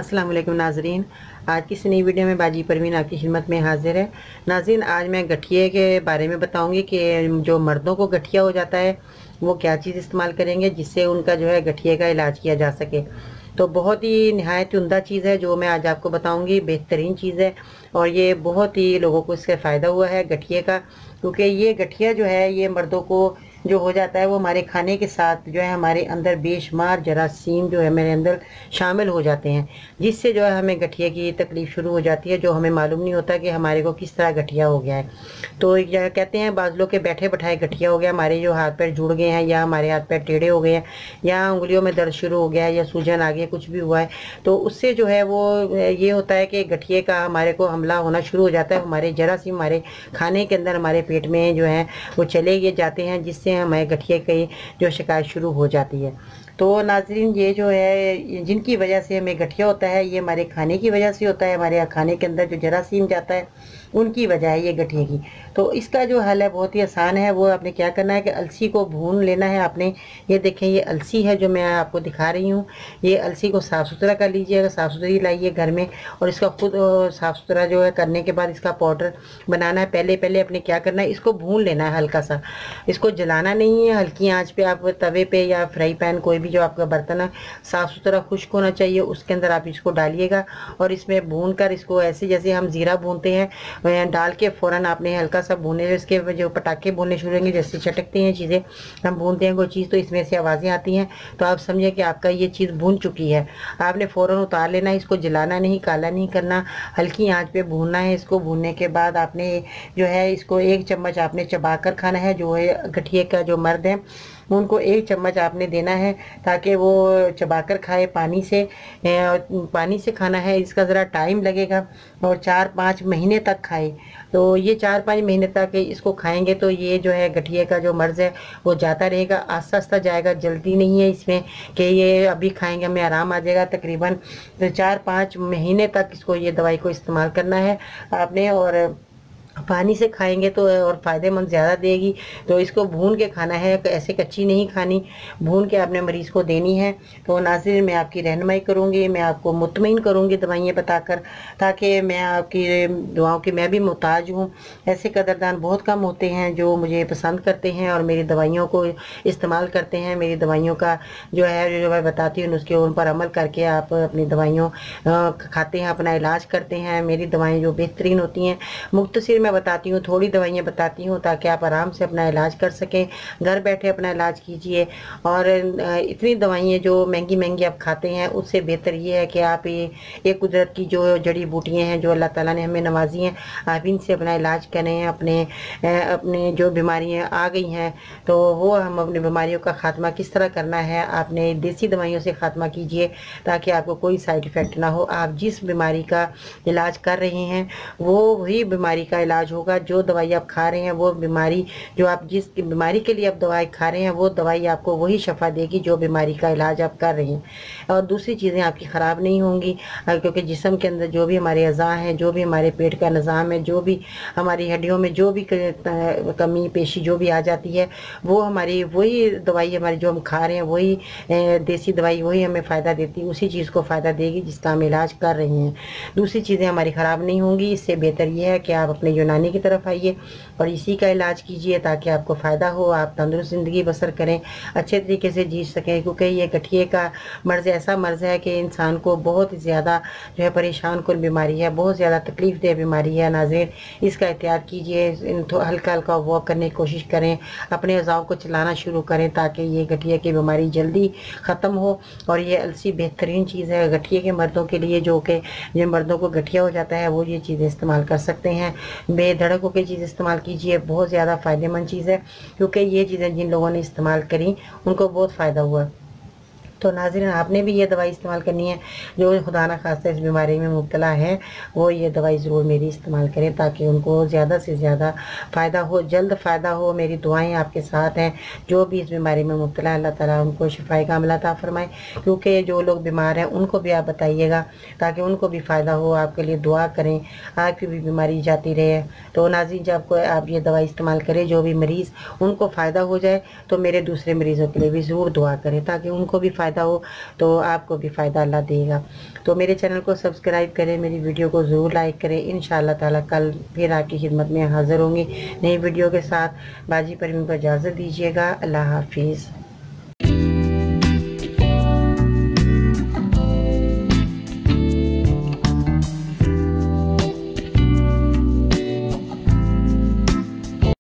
अस्सलाम वालेकुम नाजरीन। आज की इस नई वीडियो में बाजी परवीन आपकी खिदमत में हाजिर है। नाजरीन, आज मैं गठिए के बारे में बताऊंगी कि जो मर्दों को गठिया हो जाता है वो क्या चीज़ इस्तेमाल करेंगे जिससे उनका जो है गठिए का इलाज किया जा सके। तो बहुत ही नहायत उम्दा चीज़ है जो मैं आज आपको बताऊंगी, बेहतरीन चीज़ है और ये बहुत ही लोगों को इससे फ़ायदा हुआ है गठिए का, क्योंकि ये गठिया जो है ये मर्दों को जो हो जाता है वो हमारे खाने के साथ जो है हमारे अंदर बेशुमार जरासीम जो है मेरे अंदर शामिल हो जाते हैं, जिससे जो है हमें गठिया की तकलीफ़ शुरू हो जाती है, जो हमें मालूम नहीं होता कि हमारे को किस तरह गठिया हो गया है। तो यह कहते हैं बाज़ लोग के बैठे बैठाए गठिया हो गया, हमारे जो हाथ पैर जुड़ गए हैं या हमारे हाथ पैर टेढ़े हो गए हैं या उंगलियों में दर्द शुरू हो गया है या सूजन आ गई, कुछ भी हुआ है, तो उससे जो है वो ये होता है कि गठिए का हमारे को हमला होना शुरू हो जाता है। हमारे जरासीम हमारे खाने के अंदर हमारे पेट में जो है वो चले गए जाते हैं, जिससे हमें गठिए की जो शिकायत शुरू हो जाती है। तो नाजरीन, ये जो है जिनकी वजह से हमें गठिया होता है ये हमारे खाने की वजह से होता है, हमारे खाने के अंदर जो जरासीम जाता है उनकी वजह है ये गठिए की। तो इसका जो हल है बहुत ही आसान है। वो आपने क्या करना है कि अलसी को भून लेना है आपने। ये देखें, ये अलसी है जो मैं आपको दिखा रही हूँ। ये अलसी को साफ़ सुथरा कर लीजिएगा, साफ़ सुथरी लाइए घर में, और इसका खुद साफ़ सुथरा जो है करने के बाद इसका पाउडर बनाना है। पहले अपने क्या करना है, इसको भून लेना है हल्का सा, इसको जलाना नहीं है। हल्की आंच पे आप तवे पे या फ्राई पैन, कोई भी जो आपका बर्तन है साफ़ सुथरा खुश्क होना चाहिए, उसके अंदर आप इसको डालिएगा और इसमें भून कर इसको ऐसे जैसे हम ज़ीरा भूनते हैं डाल के फ़ौरन आपने हल्का सा भूने, इसके जो पटाखे भूनने शुरू होंगे, जैसे चटकते हैं चीज़ें, हम भूनते हैं कोई चीज़ तो इसमें से आवाज़ें आती हैं, तो आप समझिए कि आपका ये चीज़ भून चुकी है। आपने फ़ौरन उतार लेना है, इसको जलाना नहीं, काला नहीं करना, हल्की आंच पे भूनना है। इसको भूनने के बाद आपने जो है इसको 1 चम्मच आपने चबा कर खाना है। जो है गठिए का जो मर्द है उनको 1 चम्मच आपने देना है ताकि वो चबाकर खाए, पानी से खाना है। इसका ज़रा टाइम लगेगा और 4-5 महीने तक खाए। तो ये 4-5 महीने तक इसको खाएंगे तो ये जो है गठिए का जो मर्ज़ है वो जाता रहेगा, आस्ता आस्ता जाएगा, जल्दी नहीं है इसमें कि ये अभी खाएंगे हमें आराम आ जाएगा। तकरीबन 4-5 महीने तक इसको ये दवाई को इस्तेमाल करना है आपने, और पानी से खाएंगे तो और फ़ायदेमंद ज़्यादा देगी। तो इसको भून के खाना है, ऐसे कच्ची नहीं खानी, भून के आपने मरीज़ को देनी है। तो नाज़रीन, मैं आपकी रहनुमाई करूँगी, मैं आपको मुतमईन करूँगी दवाइयाँ बताकर, ताकि मैं आपकी दुआओं की मैं भी मोहताज हूँ। ऐसे कदरदान बहुत कम होते हैं जो मुझे पसंद करते हैं और मेरी दवाइयों को इस्तेमाल करते हैं। मेरी दवाइयों का जो है जो मैं बताती हूँ उसके उन पर अमल करके आप अपनी दवाइयों खाते हैं, अपना इलाज करते हैं। मेरी दवाएँ जो बेहतरीन होती हैं, मुख्तसर मैं बताती हूँ, थोड़ी दवाइयाँ बताती हूँ ताकि आप आराम से अपना इलाज कर सकें, घर बैठे अपना इलाज कीजिए। और इतनी दवाइयाँ जो महंगी महंगी आप खाते हैं उससे बेहतर ये है कि आप ये कुदरत की जो जड़ी बूटियाँ हैं जो अल्लाह ताला ने हमें नवाजी हैं, आप इनसे अपना इलाज करें। अपने जो बीमारियाँ आ गई हैं तो वो हम अपनी बीमारियों का ख़ात्मा किस तरह करना है, आपने देसी दवाइयों से ख़ात्मा कीजिए ताकि आपको कोई साइड इफ़ेक्ट ना हो। आप जिस बीमारी का इलाज कर रहे हैं वो वही बीमारी का इलाज होगा। जो दवाई आप खा रहे हैं वो बीमारी, जो आप जिस बीमारी के लिए आप दवाई खा रहे हैं वो दवाई आपको वही शफा देगी जो बीमारी का इलाज आप कर रहे हैं। और दूसरी चीज़ें आपकी ख़राब नहीं होंगी, क्योंकि जिस्म के अंदर जो भी हमारे अज़ा हैं, जो भी हमारे पेट का निज़ाम है, जो भी हमारी हड्डियों में जो भी कमी पेशी जो भी आ जाती है वो हमारी वही दवाई हमारी जो हम खा रहे हैं वही देसी दवाई वही हमें फ़ायदा देती है, उसी चीज़ को फ़ायदा देगी जिसका हम इलाज कर रहे हैं। दूसरी चीज़ें हमारी ख़राब नहीं होंगी। इससे बेहतर यह है कि आप अपने यूनानी की तरफ आइए और इसी का इलाज कीजिए ताकि आपको फ़ायदा हो, आप तंदुरुस्त ज़िंदगी बसर करें, अच्छे तरीके से जी सकें। क्योंकि ये गठिए का मर्ज़ ऐसा मर्ज़ है कि इंसान को बहुत ज़्यादा जो है परेशान कुन बीमारी है, बहुत ज़्यादा तकलीफ़ दे बीमारी है। नाज़रीन, इसका एहतियात कीजिए, हल्का हल्का वॉक करने की कोशिश करें, अपने अज़ाओं को चलाना शुरू करें ताकि ये गठिए की बीमारी जल्दी ख़त्म हो। और ये अलसी बेहतरीन चीज़ है गठिए के मर्दों के लिए, जो कि जिन मर्दों को गठिया हो जाता है वो ये चीज़ें इस्तेमाल कर सकते हैं। बेधड़क होकर चीज़ इस्तेमाल कीजिए, बहुत ज़्यादा फ़ायदेमंद चीज़ है, क्योंकि ये चीज़ें जिन लोगों ने इस्तेमाल करी उनको बहुत फ़ायदा हुआ। तो नाज़रीन, आपने भी ये दवाई इस्तेमाल करनी है। जो खुदा ना खास्ता इस बीमारी में मुब्तला है वो ये दवाई ज़रूर मेरी इस्तेमाल करें ताकि उनको ज़्यादा से ज़्यादा फ़ायदा हो, जल्द फ़ायदा हो। मेरी दुआएं आपके साथ हैं। जो भी इस बीमारी में मुब्तला है अल्लाह ताला उनको शिफाए कामिला अता फरमाए, क्योंकि जो लोग बीमार हैं उनको भी आप बताइएगा ताकि उनको भी फ़ायदा हो। आपके लिए दुआ करें, आपकी भी बीमारी जाती रहे। तो नाज़रीन, जब आप ये दवाई इस्तेमाल करें, जो भी मरीज़ उनको फ़ायदा हो जाए तो मेरे दूसरे मरीज़ों के लिए भी ज़रूर दुआ करें ताकि उनको भी फ़ायदा फ़ायदा हो तो आपको भी फ़ायदा अल्लाह देगा। तो मेरे चैनल को सब्सक्राइब करें, मेरी वीडियो को ज़रूर लाइक करें। इंशाअल्लाह ताला कल फिर आपकी खिदमत में हाज़िर होंगी नई वीडियो के साथ। बाजी परवीन को इजाज़त दीजिएगा। अल्लाह हाफिज़।